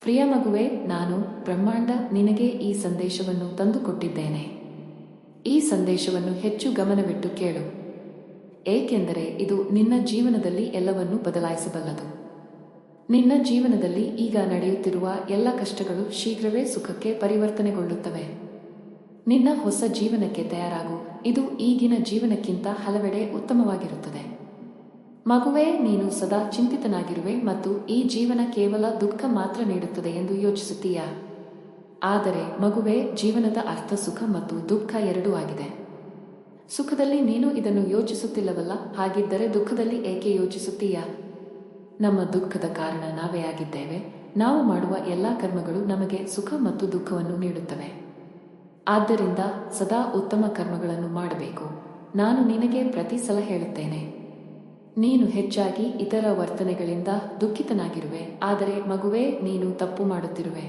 ಪ್ರಿಯ ಮಗುವೆ, ನಾನು ಬ್ರಹ್ಮಾಂಡ ನಿನಗೆ ಈ ಸಂದೇಶವನ್ನು ತಂದುಕೊಟ್ಟಿದ್ದೇನೆ. ಈ ಸಂದೇಶವನ್ನು ಹೆಚ್ಚು ಗಮನವಿಟ್ಟು ಕೇಳು, ಏಕೆಂದರೆ ಇದು ನಿನ್ನ ಜೀವನದಲ್ಲಿ ಎಲ್ಲವನ್ನೂ ಬದಲಾಯಿಸಬಲ್ಲದು. ನಿನ್ನ ಜೀವನದಲ್ಲಿ ಈಗ ನಡೆಯುತ್ತಿರುವ ಎಲ್ಲ ಕಷ್ಟಗಳು ಶೀಘ್ರವೇ ಸುಖಕ್ಕೆ ಪರಿವರ್ತನೆಗೊಳ್ಳುತ್ತವೆ. ನಿನ್ನ ಹೊಸ ಜೀವನಕ್ಕೆ ತಯಾರಾಗು. ಇದು ಈಗಿನ ಜೀವನಕ್ಕಿಂತ ಹಲವೆಡೆ ಉತ್ತಮವಾಗಿರುತ್ತದೆ. ಮಗುವೇ, ನೀನು ಸದಾ ಚಿಂತಿತನಾಗಿರುವೆ ಮತ್ತು ಈ ಜೀವನ ಕೇವಲ ದುಃಖ ಮಾತ್ರ ನೀಡುತ್ತದೆ ಎಂದು ಯೋಚಿಸುತ್ತೀಯಾ? ಆದರೆ ಮಗುವೇ, ಜೀವನದ ಅರ್ಥ ಸುಖ ಮತ್ತು ದುಃಖ ಎರಡೂ ಆಗಿದೆ. ಸುಖದಲ್ಲಿ ನೀನು ಇದನ್ನು ಯೋಚಿಸುತ್ತಿಲ್ಲವಲ್ಲ, ಹಾಗಿದ್ದರೆ ದುಃಖದಲ್ಲಿ ಏಕೆ ಯೋಚಿಸುತ್ತೀಯಾ? ನಮ್ಮ ದುಃಖದ ಕಾರಣ ನಾವೇ ಆಗಿದ್ದೇವೆ. ನಾವು ಮಾಡುವ ಎಲ್ಲ ಕರ್ಮಗಳು ನಮಗೆ ಸುಖ ಮತ್ತು ದುಃಖವನ್ನು ನೀಡುತ್ತವೆ. ಆದ್ದರಿಂದ ಸದಾ ಉತ್ತಮ ಕರ್ಮಗಳನ್ನು ಮಾಡಬೇಕು. ನಾನು ನಿನಗೆ ಪ್ರತಿ ಸಲ ಹೇಳುತ್ತೇನೆ. ನೀನು ಹೆಚ್ಚಾಗಿ ಇತರ ವರ್ತನೆಗಳಿಂದ ದುಃಖಿತನಾಗಿರುವೆ. ಆದರೆ ಮಗುವೇ, ನೀನು ತಪ್ಪು ಮಾಡುತ್ತಿರುವೆ.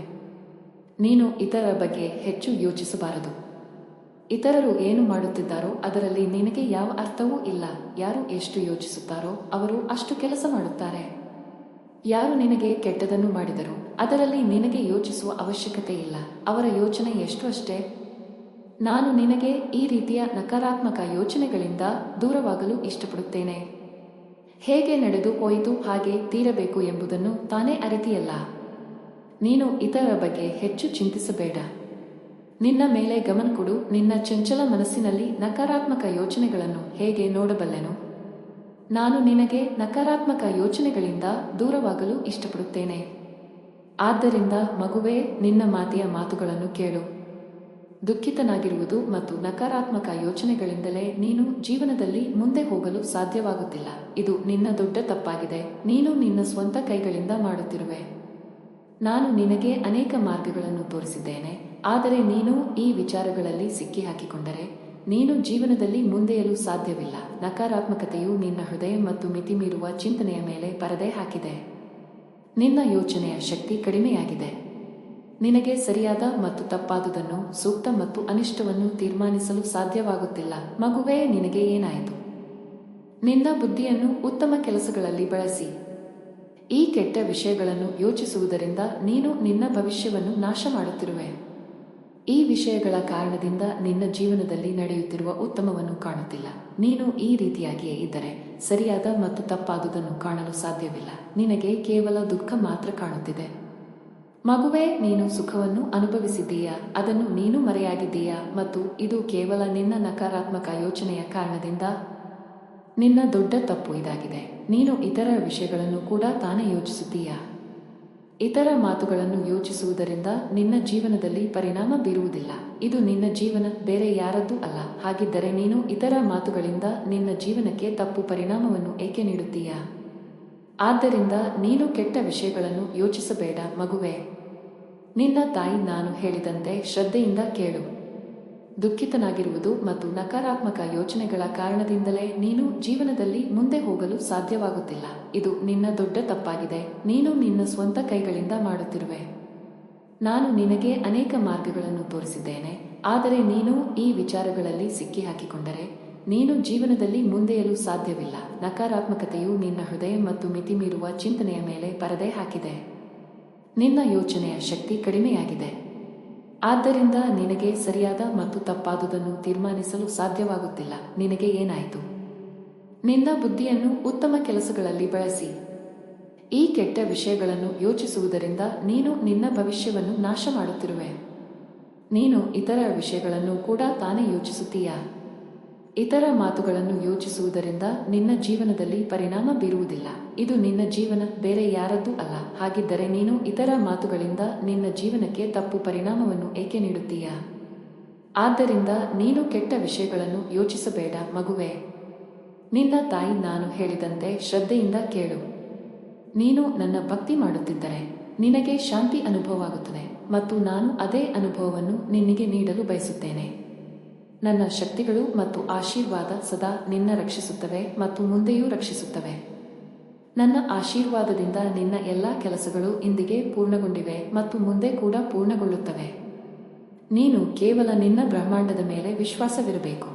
ನೀನು ಇತರರ ಬಗ್ಗೆ ಹೆಚ್ಚು ಯೋಚಿಸಬಾರದು. ಇತರರು ಏನು ಮಾಡುತ್ತಿದ್ದಾರೋ ಅದರಲ್ಲಿ ನಿನಗೆ ಯಾವ ಅರ್ಥವೂ ಇಲ್ಲ. ಯಾರು ಎಷ್ಟು ಯೋಚಿಸುತ್ತಾರೋ ಅವರು ಅಷ್ಟು ಕೆಲಸ ಮಾಡುತ್ತಾರೆ. ಯಾರು ನಿನಗೆ ಕೆಟ್ಟದನ್ನು ಮಾಡಿದರೂ ಅದರಲ್ಲಿ ನಿನಗೆ ಯೋಚಿಸುವ ಅವಶ್ಯಕತೆ ಇಲ್ಲ. ಅವರ ಯೋಚನೆ ಎಷ್ಟು ಅಷ್ಟೇ. ನಾನು ನಿನಗೆ ಈ ರೀತಿಯ ನಕಾರಾತ್ಮಕ ಯೋಚನೆಗಳಿಂದ ದೂರವಾಗಲು ಇಷ್ಟಪಡುತ್ತೇನೆ. ಹೇಗೆ ನಡೆದು ಹೋಯಿತು ಹಾಗೆ ತೀರಬೇಕು ಎಂಬುದನ್ನು ತಾನೇ ಅರಿತಿಯಲ್ಲ. ನೀನು ಇತರರ ಬಗ್ಗೆ ಹೆಚ್ಚು ಚಿಂತಿಸಬೇಡ. ನಿನ್ನ ಮೇಲೆ ಗಮನ ಕೊಡು. ನಿನ್ನ ಚಂಚಲ ಮನಸ್ಸಿನಲ್ಲಿ ನಕಾರಾತ್ಮಕ ಯೋಚನೆಗಳನ್ನು ಹೇಗೆ ನೋಡಬಲ್ಲೆನು? ನಾನು ನಿನಗೆ ನಕಾರಾತ್ಮಕ ಯೋಚನೆಗಳಿಂದ ದೂರವಾಗಲು ಇಷ್ಟಪಡುತ್ತೇನೆ. ಆದ್ದರಿಂದ ಮಗುವೇ, ನಿನ್ನ ಮಾತೆಯ ಮಾತುಗಳನ್ನು ಕೇಳು. ದುಃಖಿತನಾಗಿರುವುದು ಮತ್ತು ನಕಾರಾತ್ಮಕ ಯೋಚನೆಗಳಿಂದಲೇ ನೀನು ಜೀವನದಲ್ಲಿ ಮುಂದೆ ಹೋಗಲು ಸಾಧ್ಯವಾಗುತ್ತಿಲ್ಲ. ಇದು ನಿನ್ನ ದೊಡ್ಡ ತಪ್ಪಾಗಿದೆ. ನೀನು ನಿನ್ನ ಸ್ವಂತ ಕೈಗಳಿಂದ ಮಾಡುತ್ತಿರುವೆ. ನಾನು ನಿನಗೆ ಅನೇಕ ಮಾರ್ಗಗಳನ್ನು ತೋರಿಸಿದ್ದೇನೆ. ಆದರೆ ನೀನು ಈ ವಿಚಾರಗಳಲ್ಲಿ ಸಿಕ್ಕಿಹಾಕಿಕೊಂಡರೆ ನೀನು ಜೀವನದಲ್ಲಿ ಮುಂದೆಯಲು ಸಾಧ್ಯವಿಲ್ಲ. ನಕಾರಾತ್ಮಕತೆಯು ನಿನ್ನ ಹೃದಯ ಮತ್ತು ಮಿತಿಮೀರುವ ಚಿಂತನೆಯ ಮೇಲೆ ಪರದೆ ಹಾಕಿದೆ. ನಿನ್ನ ಯೋಚನೆಯ ಶಕ್ತಿ ಕಡಿಮೆಯಾಗಿದೆ. ನಿನಗೆ ಸರಿಯಾದ ಮತ್ತು ತಪ್ಪಾದುದನ್ನು, ಸೂಕ್ತ ಮತ್ತು ಅನಿಷ್ಟವನ್ನು ತೀರ್ಮಾನಿಸಲು ಸಾಧ್ಯವಾಗುತ್ತಿಲ್ಲ. ಮಗುವೇ, ನಿನಗೆ ಏನಾಯಿತು? ನಿನ್ನ ಬುದ್ಧಿಯನ್ನು ಉತ್ತಮ ಕೆಲಸಗಳಲ್ಲಿ ಬಳಸಿ. ಈ ಕೆಟ್ಟ ವಿಷಯಗಳನ್ನು ಯೋಚಿಸುವುದರಿಂದ ನೀನು ನಿನ್ನ ಭವಿಷ್ಯವನ್ನು ನಾಶ ಮಾಡುತ್ತಿರುವೆ. ಈ ವಿಷಯಗಳ ಕಾರಣದಿಂದ ನಿನ್ನ ಜೀವನದಲ್ಲಿ ನಡೆಯುತ್ತಿರುವ ಉತ್ತಮವನ್ನು ಕಾಣುತ್ತಿಲ್ಲ. ನೀನು ಈ ರೀತಿಯಾಗಿಯೇ ಇದ್ದರೆ ಸರಿಯಾದ ಮತ್ತು ತಪ್ಪಾದುದನ್ನು ಕಾಣಲು ಸಾಧ್ಯವಿಲ್ಲ. ನಿನಗೆ ಕೇವಲ ದುಃಖ ಮಾತ್ರ ಕಾಣುತ್ತಿದೆ. ಮಗುವೇ, ನೀನು ಸುಖವನ್ನು ಅನುಭವಿಸಿದ್ದೀಯಾ? ಅದನ್ನು ನೀನು ಮರೆಯಾಗಿದ್ದೀಯಾ? ಮತ್ತು ಇದು ಕೇವಲ ನಿನ್ನ ನಕಾರಾತ್ಮಕ ಯೋಚನೆಯ ಕಾರಣದಿಂದ. ನಿನ್ನ ದೊಡ್ಡ ತಪ್ಪು ಇದಾಗಿದೆ. ನೀನು ಇತರ ವಿಷಯಗಳನ್ನು ಕೂಡ ತಾನೇ ಯೋಚಿಸುತ್ತೀಯಾ? ಇತರ ಮಾತುಗಳನ್ನು ಯೋಚಿಸುವುದರಿಂದ ನಿನ್ನ ಜೀವನದಲ್ಲಿ ಪರಿಣಾಮ ಬೀರುವುದಿಲ್ಲ. ಇದು ನಿನ್ನ ಜೀವನ, ಬೇರೆ ಯಾರದ್ದೂ ಅಲ್ಲ. ಹಾಗಿದ್ದರೆ ನೀನು ಇತರ ಮಾತುಗಳಿಂದ ನಿನ್ನ ಜೀವನಕ್ಕೆ ತಪ್ಪು ಪರಿಣಾಮವನ್ನು ಏಕೆ ನೀಡುತ್ತೀಯಾ? ಆದ್ದರಿಂದ ನೀನು ಕೆಟ್ಟ ವಿಷಯಗಳನ್ನು ಯೋಚಿಸಬೇಡ ಮಗುವೇ. ನಿನ್ನ ತಾಯಿ ನಾನು ಹೇಳಿದಂತೆ ಶ್ರದ್ಧೆಯಿಂದ ಕೇಳು. ದುಃಖಿತನಾಗಿರುವುದು ಮತ್ತು ನಕಾರಾತ್ಮಕ ಯೋಚನೆಗಳ ಕಾರಣದಿಂದಲೇ ನೀನು ಜೀವನದಲ್ಲಿ ಮುಂದೆ ಹೋಗಲು ಸಾಧ್ಯವಾಗುತ್ತಿಲ್ಲ. ಇದು ನಿನ್ನ ದೊಡ್ಡ ತಪ್ಪಾಗಿದೆ. ನೀನು ನಿನ್ನ ಸ್ವಂತ ಕೈಗಳಿಂದ ಮಾಡುತ್ತಿರುವೆ. ನಾನು ನಿನಗೆ ಅನೇಕ ಮಾರ್ಗಗಳನ್ನು ತೋರಿಸಿದ್ದೇನೆ. ಆದರೆ ನೀನು ಈ ವಿಚಾರಗಳಲ್ಲಿ ಸಿಕ್ಕಿಹಾಕಿಕೊಂಡರೆ ನೀನು ಜೀವನದಲ್ಲಿ ಮುಂದೆಯಲು ಸಾಧ್ಯವಿಲ್ಲ. ನಕಾರಾತ್ಮಕತೆಯು ನಿನ್ನ ಹೃದಯ ಮತ್ತು ಮಿತಿಮೀರುವ ಚಿಂತನೆಯ ಮೇಲೆ ಪರದೆ ಹಾಕಿದೆ. ನಿನ್ನ ಯೋಚನೆಯ ಶಕ್ತಿ ಕಡಿಮೆಯಾಗಿದೆ. ಆದ್ದರಿಂದ ನಿನಗೆ ಸರಿಯಾದ ಮತ್ತು ತಪ್ಪಾದುದನ್ನು ತೀರ್ಮಾನಿಸಲು ಸಾಧ್ಯವಾಗುತ್ತಿಲ್ಲ. ನಿನಗೆ ಏನಾಯಿತು? ನಿನ್ನ ಬುದ್ಧಿಯನ್ನು ಉತ್ತಮ ಕೆಲಸಗಳಲ್ಲಿ ಬಳಸಿ. ಈ ಕೆಟ್ಟ ವಿಷಯಗಳನ್ನು ಯೋಚಿಸುವುದರಿಂದ ನೀನು ನಿನ್ನ ಭವಿಷ್ಯವನ್ನು ನಾಶ ಮಾಡುತ್ತಿರುವೆ. ನೀನು ಇತರ ವಿಷಯಗಳನ್ನು ಕೂಡ ತಾನೇ ಯೋಚಿಸುತ್ತೀಯಾ? ಇತರ ಮಾತುಗಳನ್ನು ಯೋಚಿಸುವುದರಿಂದ ನಿನ್ನ ಜೀವನದಲ್ಲಿ ಪರಿಣಾಮ ಬೀರುವುದಿಲ್ಲ. ಇದು ನಿನ್ನ ಜೀವನ, ಬೇರೆ ಯಾರದ್ದೂ ಅಲ್ಲ. ಹಾಗಿದ್ದರೆ ನೀನು ಇತರ ಮಾತುಗಳಿಂದ ನಿನ್ನ ಜೀವನಕ್ಕೆ ತಪ್ಪು ಪರಿಣಾಮವನ್ನು ಏಕೆ ನೀಡುತ್ತೀಯಾ? ಆದ್ದರಿಂದ ನೀನು ಕೆಟ್ಟ ವಿಷಯಗಳನ್ನು ಯೋಚಿಸಬೇಡ ಮಗುವೇ. ನಿನ್ನ ತಾಯಿ ನಾನು ಹೇಳಿದಂತೆ ಶ್ರದ್ಧೆಯಿಂದ ಕೇಳು. ನೀನು ನನ್ನ ಭಕ್ತಿ ಮಾಡುತ್ತಿದ್ದರೆ ನಿನಗೆ ಶಾಂತಿ ಅನುಭವವಾಗುತ್ತದೆ ಮತ್ತು ನಾನು ಅದೇ ಅನುಭವವನ್ನು ನಿನಗೆ ನೀಡಲು ಬಯಸುತ್ತೇನೆ. ನನ್ನ ಶಕ್ತಿಗಳು ಮತ್ತು ಆಶೀರ್ವಾದ ಸದಾ ನಿನ್ನ ರಕ್ಷಿಸುತ್ತವೆ ಮತ್ತು ಮುಂದೆಯೂ ರಕ್ಷಿಸುತ್ತವೆ. ನನ್ನ ಆಶೀರ್ವಾದದಿಂದ ನಿನ್ನ ಎಲ್ಲ ಕೆಲಸಗಳು ಇಂದಿಗೆ ಪೂರ್ಣಗೊಂಡಿವೆ ಮತ್ತು ಮುಂದೆ ಕೂಡ ಪೂರ್ಣಗೊಳ್ಳುತ್ತವೆ. ನೀನು ಕೇವಲ ನಿನ್ನ ಬ್ರಹ್ಮಾಂಡದ ಮೇಲೆ ವಿಶ್ವಾಸವಿರಬೇಕು.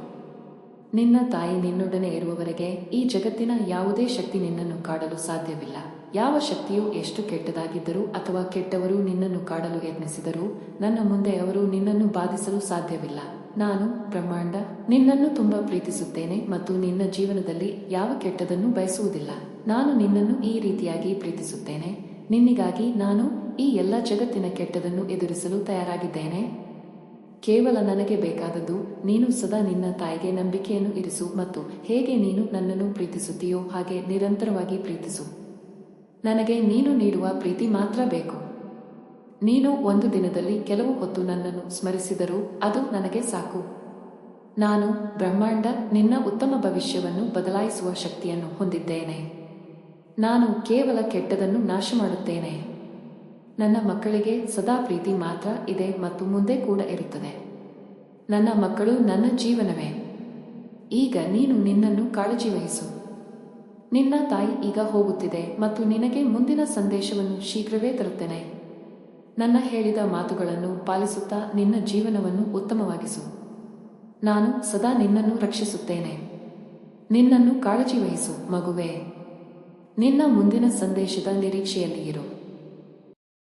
ನಿನ್ನ ತಾಯಿ ನಿನ್ನೊಡನೆ ಇರುವವರೆಗೆ ಈ ಜಗತ್ತಿನ ಯಾವುದೇ ಶಕ್ತಿ ನಿನ್ನನ್ನು ಕಾಡಲು ಸಾಧ್ಯವಿಲ್ಲ. ಯಾವ ಶಕ್ತಿಯು ಎಷ್ಟು ಕೆಟ್ಟದಾಗಿದ್ದರೂ ಅಥವಾ ಕೆಟ್ಟವರು ನಿನ್ನನ್ನು ಕಾಡಲು ಯತ್ನಿಸಿದರೂ ನನ್ನ ಮುಂದೆ ಅವರು ನಿನ್ನನ್ನು ಬಾಧಿಸಲು ಸಾಧ್ಯವಿಲ್ಲ. ನಾನು ಬ್ರಹ್ಮಾಂಡ ನಿನ್ನನ್ನು ತುಂಬಾ ಪ್ರೀತಿಸುತ್ತೇನೆ ಮತ್ತು ನಿನ್ನ ಜೀವನದಲ್ಲಿ ಯಾವ ಕೆಟ್ಟದನ್ನು ಬಯಸುವುದಿಲ್ಲ. ನಾನು ನಿನ್ನನ್ನು ಈ ರೀತಿಯಾಗಿ ಪ್ರೀತಿಸುತ್ತೇನೆ. ನಿನ್ನಿಗಾಗಿ ನಾನು ಈ ಎಲ್ಲ ಜಗತ್ತಿನ ಕೆಟ್ಟದನ್ನು ಎದುರಿಸಲು ತಯಾರಾಗಿದ್ದೇನೆ. ಕೇವಲ ನನಗೆ ಬೇಕಾದದ್ದು ನೀನು ಸದಾ ನಿನ್ನ ತಾಯಿಗೆ ನಂಬಿಕೆಯನ್ನು ಇರಿಸು ಮತ್ತು ಹೇಗೆ ನೀನು ನನ್ನನ್ನು ಪ್ರೀತಿಸುತ್ತೀಯೋ ಹಾಗೆ ನಿರಂತರವಾಗಿ ಪ್ರೀತಿಸು. ನನಗೆ ನೀನು ನೀಡುವ ಪ್ರೀತಿ ಮಾತ್ರ ಬೇಕು. ನೀನು ಒಂದು ದಿನದಲ್ಲಿ ಕೆಲವು ಹೊತ್ತು ನನ್ನನ್ನು ಸ್ಮರಿಸಿದರೂ ಅದು ನನಗೆ ಸಾಕು. ನಾನು ಬ್ರಹ್ಮಾಂಡ ನಿನ್ನ ಉತ್ತಮ ಭವಿಷ್ಯವನ್ನು ಬದಲಾಯಿಸುವ ಶಕ್ತಿಯನ್ನು ಹೊಂದಿದ್ದೇನೆ. ನಾನು ಕೇವಲ ಕೆಟ್ಟದನ್ನು ನಾಶ ಮಾಡುತ್ತೇನೆ. ನನ್ನ ಮಕ್ಕಳಿಗೆ ಸದಾ ಪ್ರೀತಿ ಮಾತ್ರ ಇದೆ ಮತ್ತು ಮುಂದೆ ಕೂಡ ಇರುತ್ತದೆ. ನನ್ನ ಮಕ್ಕಳು ನನ್ನ ಜೀವನವೇ. ಈಗ ನೀನು ನಿನ್ನನ್ನು ಕಾಳಜಿ ವಹಿಸು. ನಿನ್ನ ತಾಯಿ ಈಗ ಹೋಗುತ್ತಿದೆ ಮತ್ತು ನಿನಗೆ ಮುಂದಿನ ಸಂದೇಶವನ್ನು ಶೀಘ್ರವೇ ತರುತ್ತೇನೆ. ನನ್ನ ಹೇಳಿದ ಮಾತುಗಳನ್ನು ಪಾಲಿಸುತ್ತಾ ನಿನ್ನ ಜೀವನವನ್ನು ಉತ್ತಮವಾಗಿಸು. ನಾನು ಸದಾ ನಿನ್ನನ್ನು ರಕ್ಷಿಸುತ್ತೇನೆ. ನಿನ್ನನ್ನು ಕಾಳಜಿ ವಹಿಸು ಮಗುವೇ. ನಿನ್ನ ಮುಂದಿನ ಸಂದೇಶದ ನಿರೀಕ್ಷೆಯಲ್ಲಿ ಇರು.